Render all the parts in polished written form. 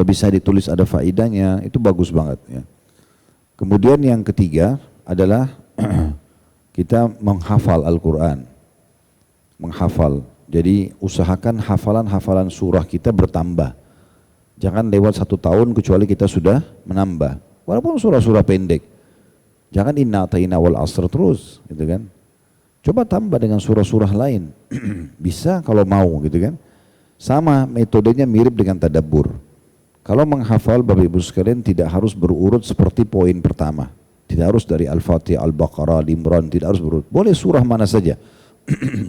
Kalau bisa ditulis ada faedahnya, itu bagus banget ya. Kemudian yang ketiga adalah kita menghafal Al-Quran. Menghafal. Jadi usahakan hafalan-hafalan surah kita bertambah. Jangan lewat 1 tahun kecuali kita sudah menambah. Walaupun surah-surah pendek. Jangan inna ata'ina wal asr terus gitu kan. Coba tambah dengan surah-surah lain. Bisa kalau mau gitu kan. Sama metodenya mirip dengan tadabbur. Kalau menghafal Bapak Ibu sekalian tidak harus berurut seperti poin pertama. Tidak harus dari Al-Fatihah, Al-Baqarah, Al-Imran, tidak harus berurut. Boleh surah mana saja.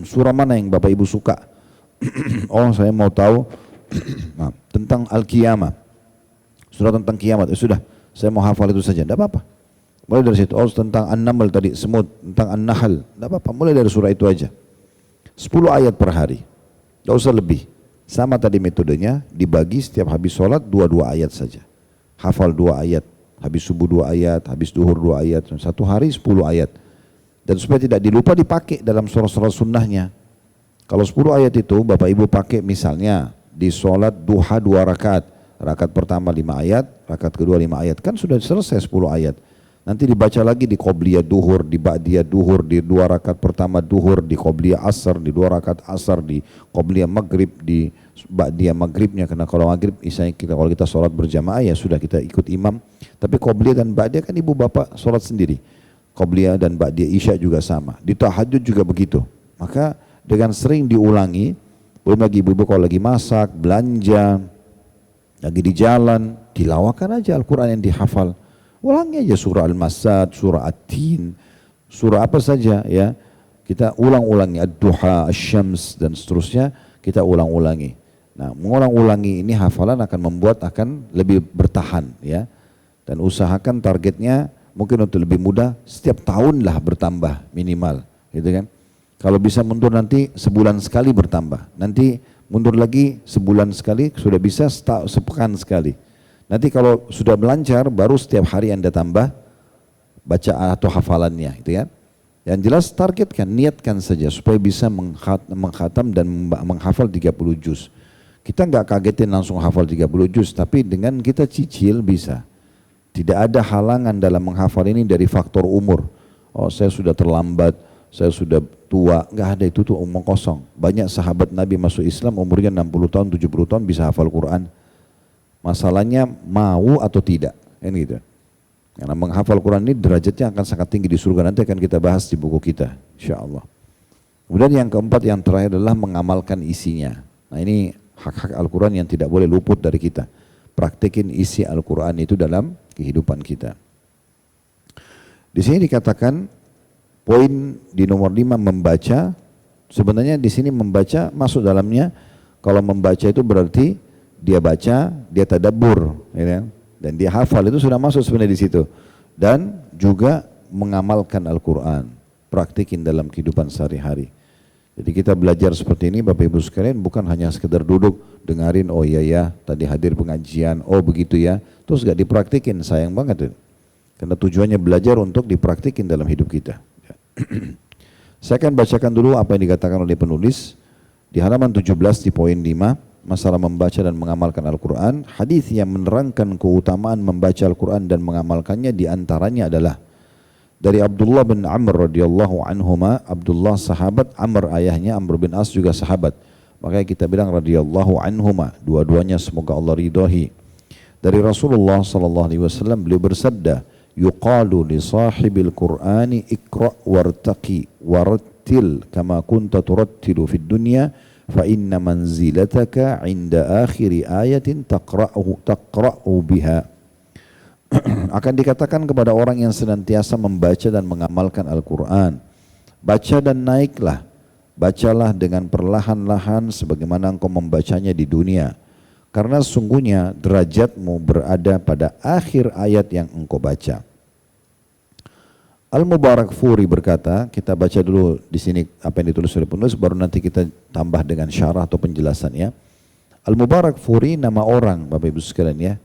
Surah mana yang Bapak Ibu suka. Oh saya mau tahu tentang Al-Qiyamah. Surah tentang kiamat. Sudah, saya mau hafal itu saja. Tidak apa-apa. Mulai dari situ. Oh tentang An-Naml tadi, semut. Tentang An-Nahl. Tidak apa-apa. Mulai dari surah itu aja. 10 ayat per hari. Tidak usah lebih. Sama tadi metodenya. Dibagi setiap habis sholat 2 ayat saja. Hafal 2 ayat. Habis subuh 2 ayat. Habis duhur 2 ayat. 1 hari 10 ayat. Dan supaya tidak dilupa dipakai dalam surah-surah sunnahnya. Kalau 10 ayat itu Bapak Ibu pakai misalnya di sholat duha 2 rakaat. Rakaat pertama 5 ayat, rakaat kedua 5 ayat. Kan sudah selesai 10 ayat. Nanti dibaca lagi di qobliyah duhur, di ba'diyah duhur, di 2 rakaat pertama duhur, di qobliyah asar, di 2 rakaat asar, di qobliyah maghrib, di ba'diyah maghribnya. Karena kalau maghrib misalnya kalau kita sholat berjamaah ya sudah kita ikut imam. Tapi qobliyah dan ba'diyah kan ibu bapak sholat sendiri. Qobliyah dan ba'diyah isya juga sama. Di tahajud juga begitu. Maka dengan sering diulangi, belum lagi ibu-ibu kalau lagi masak, belanja, lagi di jalan, tilawakan aja Al-Quran yang dihafal. Ulangi aja surah Al-Masad, surah At-Tin, surah apa saja ya. Kita ulang-ulangi, Ad-Duha, Asy-Syams dan seterusnya kita ulang-ulangi. Nah, mengulang-ulangi ini hafalan akan membuat akan lebih bertahan ya. Dan usahakan targetnya mungkin untuk lebih mudah setiap tahun lah bertambah minimal gitu kan. Kalau bisa mundur nanti sebulan sekali bertambah. Nanti mundur lagi sebulan sekali sudah bisa sepekan sekali. Nanti kalau sudah melancar baru setiap hari Anda tambah baca atau hafalannya gitu ya. Yang jelas targetkan, niatkan saja supaya bisa mengkhatam dan menghafal 30 juz. Kita nggak kagetin langsung hafal 30 juz, tapi dengan kita cicil bisa. Tidak ada halangan dalam menghafal ini dari faktor umur. Oh saya sudah terlambat, saya sudah tua, nggak ada, itu tuh omong kosong. Banyak sahabat Nabi masuk Islam umurnya 60 tahun, 70 tahun bisa hafal Quran. Masalahnya mau atau tidak, kan gitu. Karena menghafal Quran ini derajatnya akan sangat tinggi di surga, nanti akan kita bahas di buku kita, insya Allah. Kemudian yang keempat, yang terakhir adalah mengamalkan isinya. Nah ini hak-hak Al-Quran yang tidak boleh luput dari kita. Praktekin isi Al-Quran itu dalam kehidupan kita. Di sini dikatakan poin di nomor 5 membaca. Sebenarnya di sini membaca masuk dalamnya. Kalau membaca itu berarti dia baca, dia tadabbur, ya kan? Dan dia hafal, itu sudah masuk sebenarnya di situ. Dan juga mengamalkan Al-Quran, praktikin dalam kehidupan sehari-hari. Jadi kita belajar seperti ini Bapak Ibu sekalian, bukan hanya sekedar duduk dengarin, oh iya ya tadi hadir pengajian, oh begitu ya, terus gak dipraktikin, sayang banget. Karena tujuannya belajar untuk dipraktikin dalam hidup kita. Saya akan bacakan dulu apa yang dikatakan oleh penulis di halaman 17 di poin 5. Masalah membaca dan mengamalkan Al-Quran. Hadis yang menerangkan keutamaan membaca Al-Quran dan mengamalkannya diantaranya adalah dari Abdullah bin Amr radhiyallahu anhuma. Abdullah sahabat, Amr ayahnya, Amr bin As juga sahabat. Makanya kita bilang radhiyallahu anhuma, dua-duanya semoga Allah ridhahi. Dari Rasulullah sallallahu alaihi wasallam beliau bersabda, yuqalu li sahibil Qur'ani iqra' wartaqi warattil kama kunta turattilu fid dunya fa inna manzilataka 'inda akhiri ayatin taqra'u biha. Akan dikatakan kepada orang yang senantiasa membaca dan mengamalkan Al-Quran, baca dan naiklah, bacalah dengan perlahan-lahan sebagaimana engkau membacanya di dunia, karena sungguhnya derajatmu berada pada akhir ayat yang engkau baca. Al-Mubarakfuri berkata, kita baca dulu di sini apa yang ditulis oleh penulis, baru nanti kita tambah dengan syarah atau penjelasannya. Al-Mubarakfuri nama orang Bapak Ibu sekalian ya.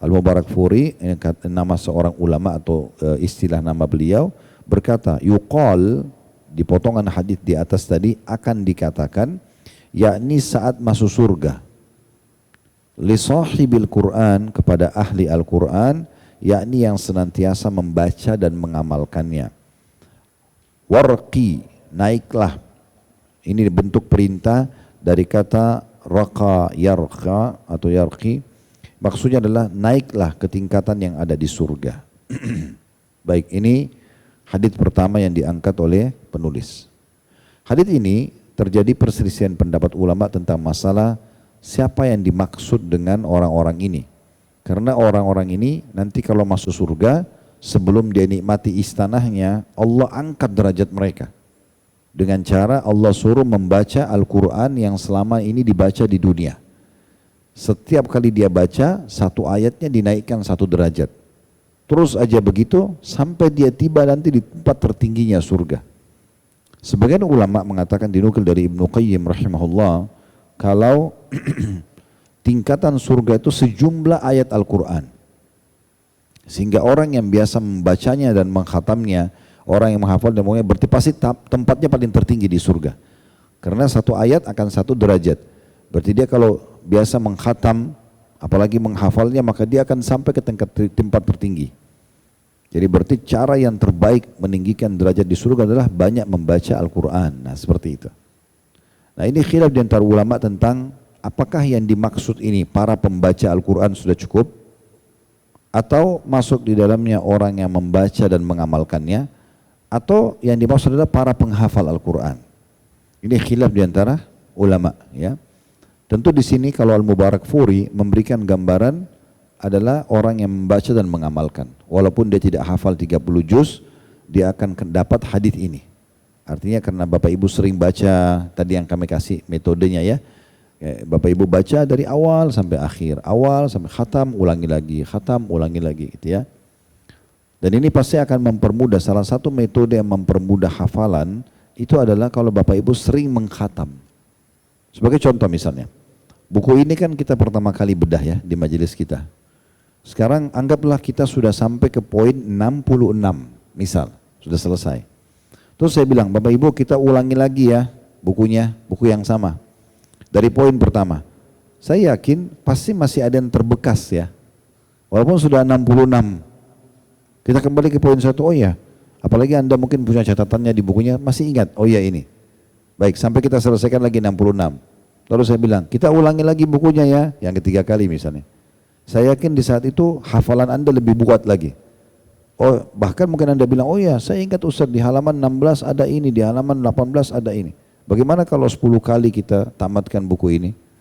Al-Mubarakfuri nama seorang ulama atau istilah nama beliau, berkata yuqal, di potongan hadis di atas tadi akan dikatakan yakni saat masuk surga. li sahibil Quran, kepada ahli Al-Quran, yakni yang senantiasa membaca dan mengamalkannya. Warqi, naiklah. Ini bentuk perintah dari kata raqa yarqa atau yarqi. Maksudnya adalah naiklah ke tingkatan yang ada di surga. Baik, ini hadits pertama yang diangkat oleh penulis. Hadits ini terjadi perselisihan pendapat ulama tentang masalah siapa yang dimaksud dengan orang-orang ini. Karena orang-orang ini nanti kalau masuk surga, sebelum dia nikmati istanahnya, Allah angkat derajat mereka. Dengan cara Allah suruh membaca Al-Quran yang selama ini dibaca di dunia. Setiap kali dia baca, satu ayatnya dinaikkan satu derajat. Terus aja begitu sampai dia tiba nanti di tempat tertingginya surga. Sebagian ulama mengatakan, dinukil dari Ibnu Qayyim rahimahullah, kalau tingkatan surga itu sejumlah ayat Al-Quran. Sehingga orang yang biasa membacanya dan mengkhatamnya, orang yang menghafal dan mengatakan, berarti pasti tempatnya paling tertinggi di surga. Karena satu ayat akan satu derajat. Berarti dia kalau biasa mengkhatam, apalagi menghafalnya, maka dia akan sampai ke tempat tertinggi. Jadi berarti cara yang terbaik meninggikan derajat di surga adalah banyak membaca Al-Quran. Nah seperti itu. Nah ini khilaf di antara ulama tentang apakah yang dimaksud ini para pembaca Al-Quran sudah cukup, atau masuk di dalamnya orang yang membaca dan mengamalkannya, atau yang dimaksud adalah para penghafal Al-Quran. Ini khilaf di antara ulama, ya. Tentu di sini kalau Al-Mubarakfuri memberikan gambaran adalah orang yang membaca dan mengamalkan. Walaupun dia tidak hafal 30 juz, dia akan dapat hadis ini. Artinya karena Bapak Ibu sering baca, tadi yang kami kasih metodenya ya. Bapak Ibu baca dari awal sampai akhir, awal sampai khatam, ulangi lagi gitu ya. Dan ini pasti akan mempermudah, salah satu metode yang mempermudah hafalan itu adalah kalau Bapak Ibu sering mengkhatam. Sebagai contoh misalnya, buku ini kan kita pertama kali bedah ya di majelis kita. Sekarang anggaplah kita sudah sampai ke poin 66 misal, sudah selesai. Terus saya bilang, Bapak Ibu kita ulangi lagi ya bukunya, buku yang sama. Dari poin pertama. Saya yakin pasti masih ada yang terbekas ya. Walaupun sudah 66. Kita kembali ke poin 1, oh ya. Apalagi Anda mungkin punya catatannya di bukunya, masih ingat, oh ya ini. Baik, sampai kita selesaikan lagi 66. Lalu saya bilang, kita ulangi lagi bukunya ya, yang ketiga kali misalnya. Saya yakin di saat itu hafalan Anda lebih kuat lagi. Oh, bahkan mungkin Anda bilang, oh ya saya ingat Ustaz di halaman 16 ada ini, di halaman 18 ada ini. Bagaimana kalau 10 kali kita tamatkan buku ini?